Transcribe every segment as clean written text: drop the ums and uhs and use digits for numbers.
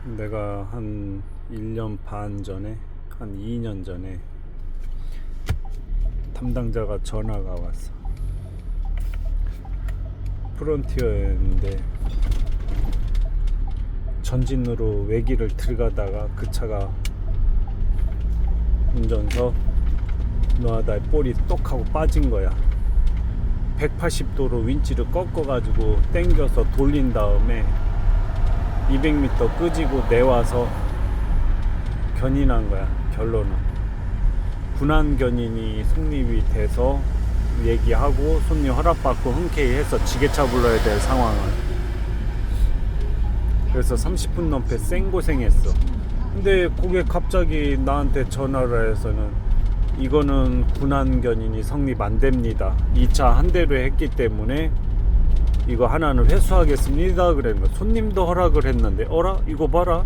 내가 한 1년 반 전에, 한 2년 전에 담당자가 전화가 왔어. 프론티어였는데 전진으로 외길을 들어가다가 그 차가 운전서 노하다에 볼이 똑 하고 빠진 거야. 180도로 윈치를 꺾어가지고 당겨서 돌린 다음에 200m 끄지고 내와서 견인한 거야. 결론은 군안 견인이 성립이 돼서 얘기하고 손님 허락받고 흔쾌히 해서 지게차 불러야 될 상황을. 그래서 30분 넘게 생고생했어. 근데 그게 갑자기 나한테 전화를 해서는 이거는 군안 견인이 성립 안 됩니다. 2차 한 대로 했기 때문에 이거 하나는 회수하겠습니다. 그랬는 거야. 손님도 허락을 했는데 어라? 이거 봐라.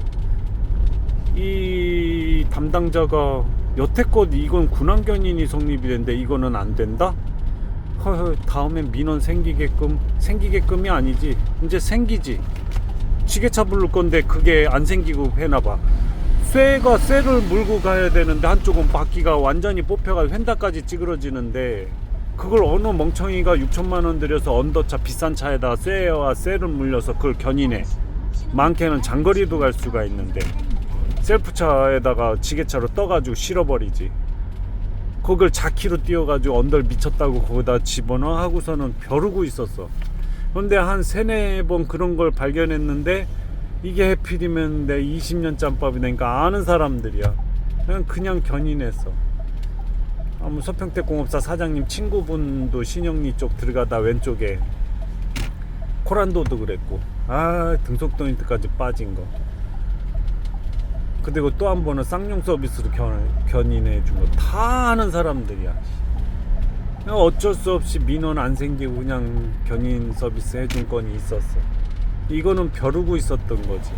이 담당자가 여태껏 이건 군안 견인이 성립이 되는데 이거는 안 된다? 다음엔 민원 생기게끔이 아니지. 이제 생기지. 지게차 부를 건데 그게 안 생기고 해나봐. 쇠를 물고 가야 되는데 한쪽은 바퀴가 완전히 뽑혀가 휀다까지 찌그러지는데 그걸 어느 멍청이가 6천만 원 들여서 언더차 비싼 차에다 쇠를 물려서 그걸 견인해. 많게는 장거리도 갈 수가 있는데 셀프차에다가 지게차로 떠가지고 실어버리지. 그걸 자키로 띄워가지고 언덜 미쳤다고 거기다 집어넣어 하고서는 벼르고 있었어. 그런데 한 3-4번 그런 걸 발견했는데 이게 해필이면 내 20년 짬밥이 되니까 아는 사람들이야. 그냥 견인했어. 서평택 공업사 사장님 친구분도 신영리 쪽 들어가다 왼쪽에 코란도도 그랬고, 등속 포인트까지 빠진 거. 그리고 또 한 번은 쌍용 서비스로 견인해 준 거. 다 아는 사람들이야. 어쩔 수 없이 민원 안 생기고 그냥 견인 서비스 해준 건이 있었어. 이거는 벼르고 있었던 거지.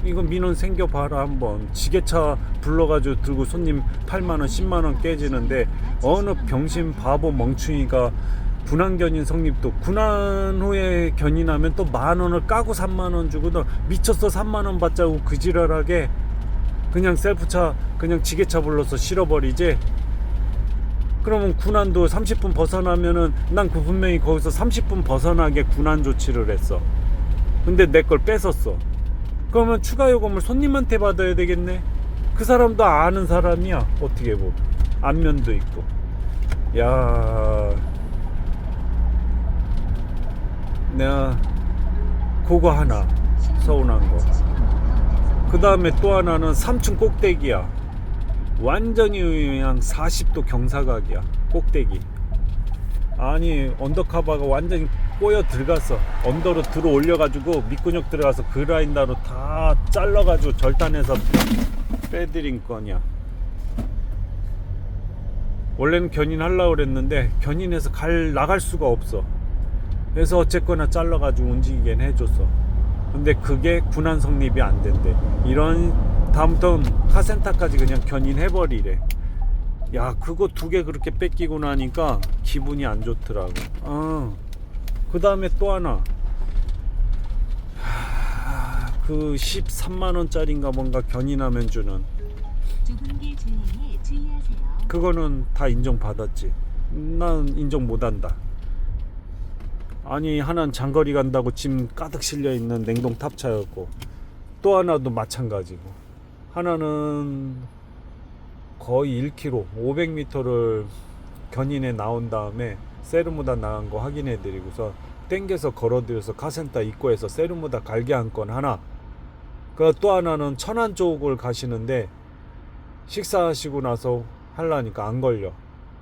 이거 민원 생겨봐라 한번. 지게차 불러가지고 들고 손님 8만원 10만원 깨지는데 어느 병신 바보 멍충이가 군안 견인 성립도 군안 후에 견인하면 또 만원을 까고 3만원 주고 너 미쳤어. 3만원 받자고 그 지랄하게 그냥 셀프차 그냥 지게차 불러서 실어버리지. 그러면 군안도 30분 벗어나면은 난 그 분명히 거기서 30분 벗어나게 군안 조치를 했어. 근데 내 걸 뺏었어. 그러면 추가 요금을 손님한테 받아야 되겠네. 그 사람도 아는 사람이야. 어떻게 보면 안면도 있고. 야, 내가 그거 하나 서운한 거. 그 다음에 또 하나는 3층 꼭대기야. 완전히 그냥 40도 경사각이야. 꼭대기. 아니 언더카바가 완전히 꼬여 들어갔어. 언더로 들어 올려가지고 밑근육 들어가서 그라인더로 다 잘라가지고 절단해서 빼드린 거냐. 원래는 견인하려고 그랬는데 견인해서 나갈 수가 없어. 그래서 어쨌거나 잘라가지고 움직이긴 해줬어. 근데 그게 군안 성립이 안 된대. 이런 다음부터는 카센터까지 그냥 견인해버리래. 야, 그거 2개 그렇게 뺏기고 나니까 기분이 안 좋더라고. 그 다음에 또 하나. 그 13만원짜리인가 뭔가 견인하면 주는. 그거는 다 인정받았지. 난 인정 못한다. 아니, 하나는 장거리 간다고 짐 가득 실려있는 냉동 탑차였고, 또 하나도 마찬가지고, 하나는 거의 1km 500m를 견인해 나온 다음에 세르무다 나간 거 확인해 드리고서 땡겨서 걸어들여서 카센터 입구에서 세르무다 갈게 한 건 하나. 그 또 하나는 천안 쪽을 가시는데 식사하시고 나서 하려니까 안 걸려.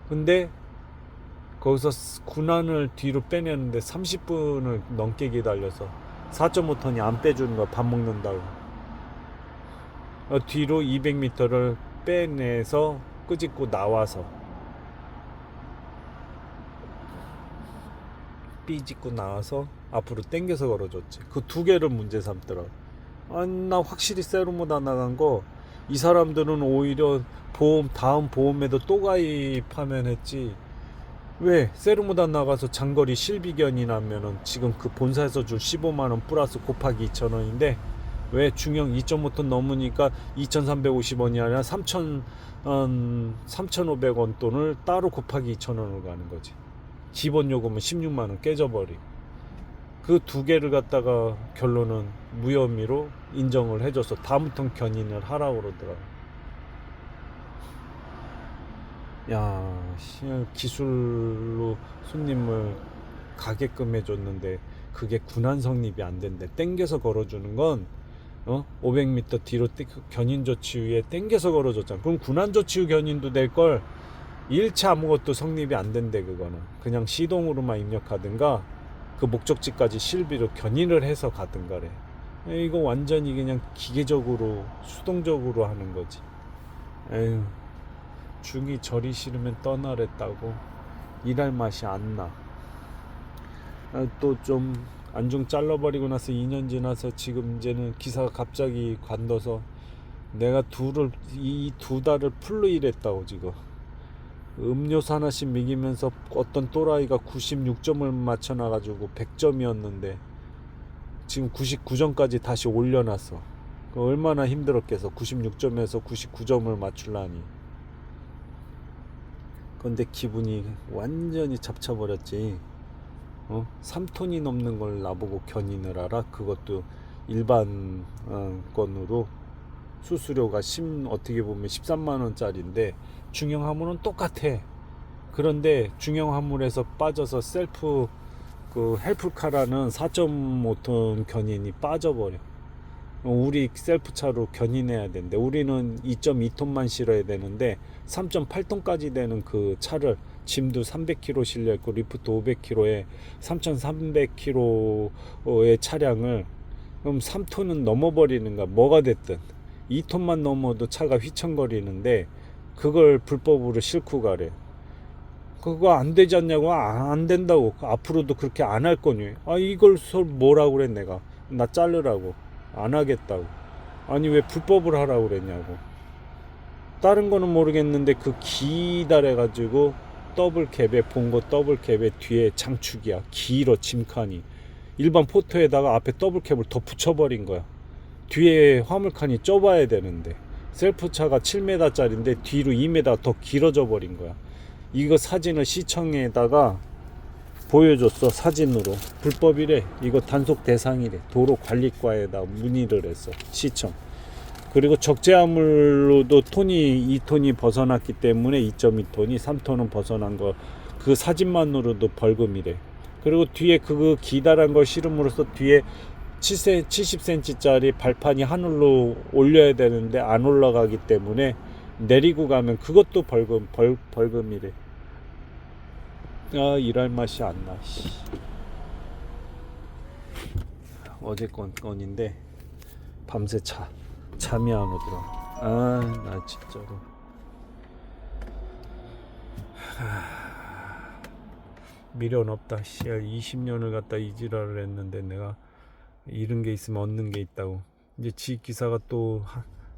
근데 거기서 군안을 뒤로 빼내는데 30분을 넘게 기다려서 4.5톤이 안 빼주는 거야. 밥 먹는다고. 뒤로 200m를 빼내서 끄집고 나와서 삐짓고 나와서 앞으로 당겨서 걸어줬지. 그 2개를 문제 삼더라고. 나 확실히 세르무다 나간 거 이 사람들은 오히려 다음 보험에도 또 가입하면 했지. 왜 세르무다 나가서 장거리 실비견이 나면은 지금 그 본사에서 줄 15만원 플러스 곱하기 2,000원인데 왜 중형 2.5톤 넘으니까 2,350원이 아니라 3,500원 돈을 따로 곱하기 2,000원으로 가는 거지. 기본 요금은 16만 원 깨져버리. 그 두 개를 갖다가 결론은 무혐의로 인정을 해줘서 다음부터 견인을 하라고 그러더라. 야, 기술로 손님을 가게끔 해줬는데 그게 군한 성립이 안 된대. 땡겨서 걸어주는 건 500m 뒤로 견인조치유에 땡겨서 걸어줬잖아. 그럼 군한조치유 견인도 될걸. 1차 아무것도 성립이 안 된대. 그거는 그냥 시동으로만 입력하든가 그 목적지까지 실비로 견인을 해서 가든가래. 이거 완전히 그냥 기계적으로 수동적으로 하는 거지. 에휴, 중이 저리 싫으면 떠나랬다고. 일할 맛이 안 나. 또 좀 안중 잘라버리고 나서 2년 지나서 지금 이제는 기사가 갑자기 관둬서 내가 이 두 달을 풀로 일했다고. 지금 음료수 하나씩 먹이면서 어떤 또라이가 96점을 맞춰놔가지고 100점이었는데 지금 99점까지 다시 올려놨어. 얼마나 힘들었겠어. 96점에서 99점을 맞추려니. 근데 기분이 완전히 잡쳐버렸지. 3톤이 넘는 걸 나보고 견인을 하라. 그것도 일반 건으로 수수료가 어떻게 보면 13만 원짜리인데 중형 화물은 똑같아. 그런데 중형 화물에서 빠져서 셀프 그 헬프카라는 4.5톤 견인이 빠져버려. 우리 셀프차로 견인해야 되는데 우리는 2.2톤만 실어야 되는데 3.8톤까지 되는 그 차를 짐도 300kg 실려있고 리프트 500kg에 3,300kg의 차량을 그럼 3톤은 넘어버리는가. 뭐가 됐든 2톤만 넘어도 차가 휘청거리는데 그걸 불법으로 싣고 가래. 그거 안 되지 않냐고. 안 된다고. 앞으로도 그렇게 안 할 거니. 이걸 뭐라고 그래. 내가 나 자르라고 안 하겠다고. 아니 왜 불법을 하라고 그랬냐고. 다른 거는 모르겠는데 그 기다려가지고 더블캡에 본거 더블캡에 뒤에 장축이야. 길어 짐칸이. 일반 포토에다가 앞에 더블캡을 더 붙여버린 거야. 뒤에 화물칸이 좁아야 되는데 셀프차가 7m짜리인데 뒤로 2m 더 길어져 버린 거야. 이거 사진을 시청에다가 보여줬어. 사진으로. 불법이래. 이거 단속 대상이래. 도로관리과에다 문의를 했어. 시청. 그리고 적재화물로도 톤이 2톤이 벗어났기 때문에 2.2톤이 3톤은 벗어난 거 그 사진만으로도 벌금이래. 그리고 뒤에 그 기다란 걸 실음으로써 뒤에 70cm짜리 발판이 하늘로 올려야 되는데 안 올라가기 때문에 내리고 가면 그것도 벌금이래. 일할 맛이 안 나. 어제 건인데 밤새 잠이 안 오더라. 나 진짜로. 미련 없다. 20년을 갖다 이 지랄을 했는데 내가 잃은 게 있으면 얻는 게 있다고. 이제 지기사가 또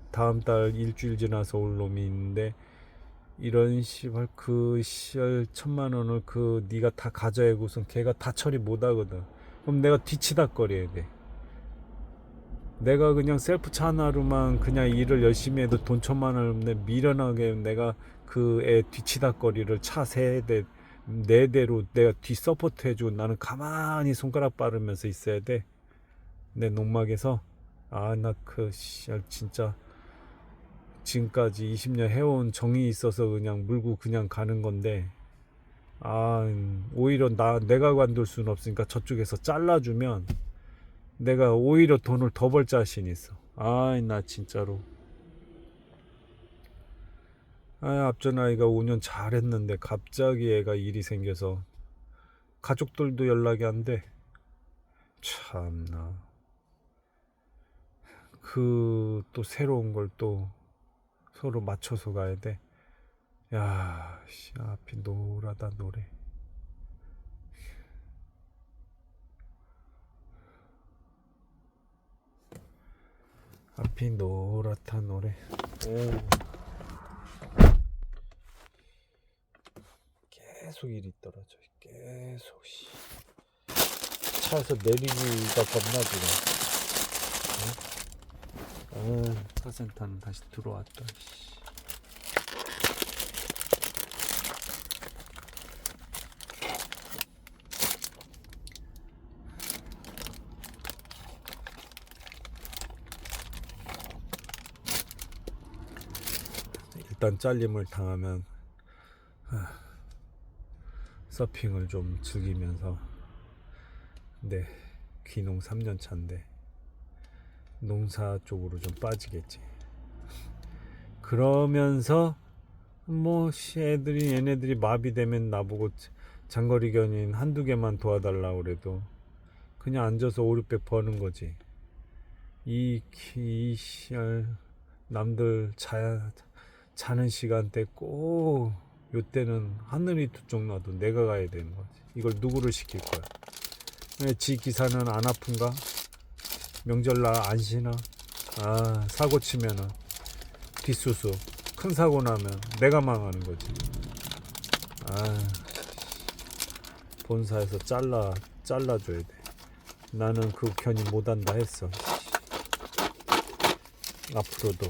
다음 달 일주일 지나서 올 놈이 있는데 이런 씨발 그 1,000만 원을 네가 다 가져야고선 걔가 다 처리 못 하거든. 그럼 내가 뒤치다거려야 돼. 내가 그냥 셀프차 하나로만 그냥 일을 열심히 해도 돈 1,000만 원인데 미련하게 내가 그 애 뒤치다거리를 차 3대 4대로 내가 뒤 서포트 해주고 나는 가만히 손가락 빠르면서 있어야 돼. 내 농막에서. 나 진짜 지금까지 20년 해온 정이 있어서 그냥 물고 그냥 가는 건데 오히려 내가 관둘 수는 없으니까 저쪽에서 잘라주면 내가 오히려 돈을 더 벌 자신 있어. 나 진짜로. 앞전 아이가 5년 잘했는데 갑자기 애가 일이 생겨서 가족들도 연락이 안 돼. 참나. 또 새로운 걸 또 서로 맞춰서 가야 돼. 앞이 노랗다 노래. 앞이 노랗다 노래. 계속 일이 떨어져. 계속. 차에서 내리기가 겁나지네. 카센터는 다시 들어왔다. 씨. 일단 잘림을 당하면 서핑을 좀 즐기면서, 네, 귀농 3년 차인데 농사 쪽으로 좀 빠지겠지. 그러면서 뭐 얘네들이 마비되면 나보고 장거리 견인 한두 개만 도와달라고 그래도 그냥 앉아서 5, 600 버는 거지. 남들 자는 시간대 꼭 요때는 하늘이 두 쪽 나도 내가 가야 되는 거지. 이걸 누구를 시킬 거야? 왜 지 기사는 안 아픈가? 명절날 안 쉬나? 사고 치면은 뒷수수 큰 사고 나면 내가 망하는 거지. 본사에서 잘라줘야 돼. 나는 그 견인 못한다 했어. 앞으로도